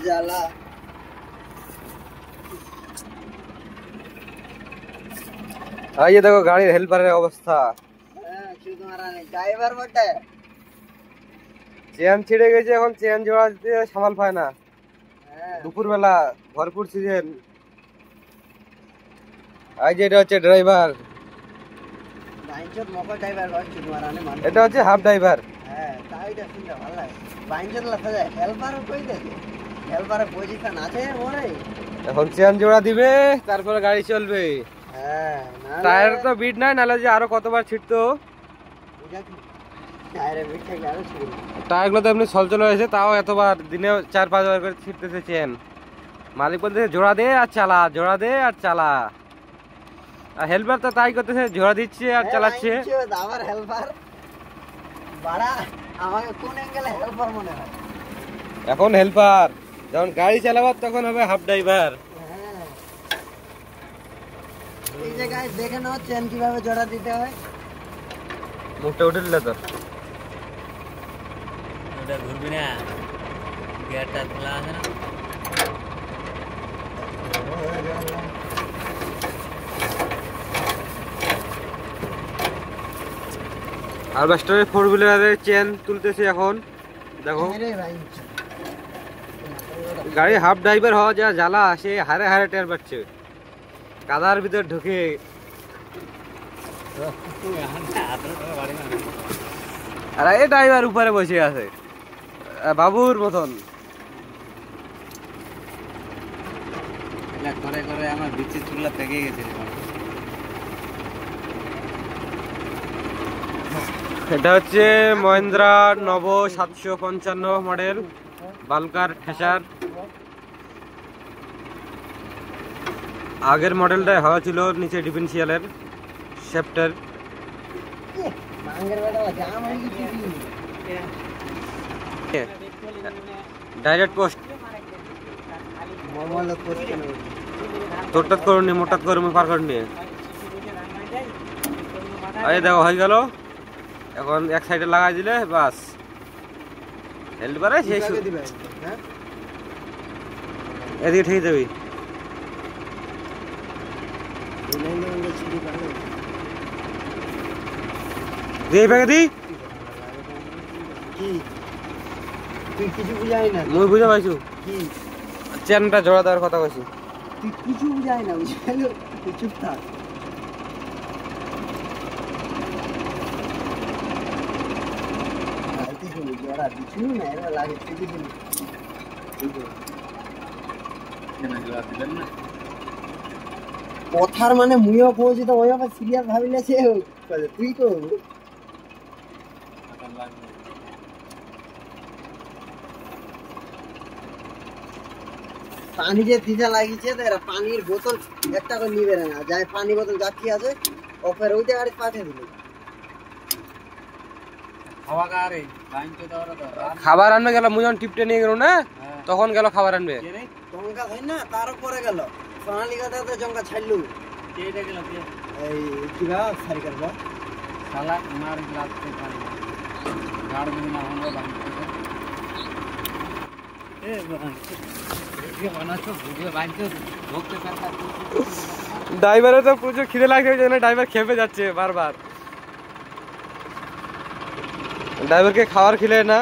জ্বালা। ये देखो गाड़िর হেল্পারের অবস্থা। ড্রাইভার বটে। চেন ছিঁড়ে গেছে, এখন চেন জোড়া দিতে সামাল পায় না। দুপুরবেলা ভরপুর সিজন। এই যে এটা হচ্ছে ড্রাইভার, এটা হচ্ছে হাফ ড্রাইভার। এখন চেন জোড়া দিবে, তারপরে গাড়ি চলবে। টায়ার তো বিট নাই, নাহলে যে আরো কতবার ছিটতো। টায়ার গুলো তো এমনি চলচল হয়েছে, তাও এতবার দিনে 4-5 বার করে ছিটতেছে চেন। মালিক বলতেছে জোড়া দে আর চালা, জোড়া দে আর চালা। আর হেল্পার তো তাই করতেছে, জোড়া দিচ্ছে আর চালাচ্ছে। আমার হেল্পার বাড়া, আমাকে কোন অ্যাঙ্গেলে হেল্পার মনে হয়? এখন হেল্পার, যখন গাড়ি চালাবার তখন হবে হাফ ড্রাইভার। এই জায়গায় দেখে নাও চেন কিভাবে জোড়া দিতে হয়। মুখটা উঠে দিলে তো ওটা ঘুরবি না, গিয়ারটা খোলা আছে না। হারভেস্টারের 4 হুইলারের চেন তুলতেছে এখন। দেখো গাড়ি হাফ ড্রাইভার হওয়া যা জ্বালা, সে হারে হারে টের পাচ্ছে। কাদার ভিতর ঢুকে আর এই ড্রাইভার উপরে বসে আছে বাবুর মতন। করে করে আমার বিচি চুলা পেকে গেছে। এটা হচ্ছে মহিন্দ্রা নভো 755 মডেল বালকার ঠেসার। আগের মডেলটায় হওয়া ছিল নিচে ডিফেন্সিয়ালের শেফটের। ডাইরেক্ট পোস্ট তোরটাত করুন, মোটাত করুন, পার করে নিয়ে। এই দেখো হয়ে গেল। এখন এক সাইডে লাগাই দিলে বাস হেল্পারে শেষ। এদিকে ঠিক যাবি। দিয়ে ফেঁকে দি। কিছু বুঝাই না, মুই বুঝে পাইছু চেনটা জোড়া দেওয়ার কথা কইছি। তুই কিছু বুঝাই না, বুঝাইলো চুপ থাক। কথার মানে মুইও কইছি তো, ওই আবার সিরিয়াস ভাবিলেছে তুই তো। পানি যে দিতে লাগিয়েছে, এরা পানির বোতল একটা করে নিবে না, যাই পানি বোতল যাচ্ছি আছে ওপরে ওইটা গাড়ি পাঠিয়ে দিল। খাবার আনবে গেল, মুই যখন টিপটে নিয়ে গেল না, তখন গেল খাবার আনবে। জঙ্কা হয় না, তার উপরে গেল সোনালিকাতে জঙ্কা ছাড়লু। এই কিবা সারি করবা শালা মার গ্লাস তে পানি গাড় में ना होगा बाइक ए वीडियो बना तो वीडियो बाइक तो ढोकते करता। ড্রাইভারে তো প্রচুর খিদে লাগছে, ওই জন্য ড্রাইভার খেপে যাচ্ছে বারবার। ড্রাইভারকে খাবার খিলে না,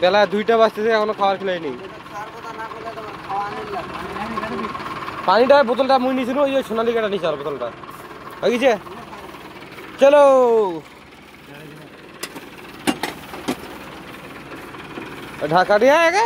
বেলা 2টা বাজতেছে এখনো খাবার খিলাইনি। পানিটা বোতলটা মুই নিয়েছিল, ওই সোনালিকাটা নিয়েছে আর বোতলটা হয়ে গেছে। চলো ঢাকা দিয়ে আগে।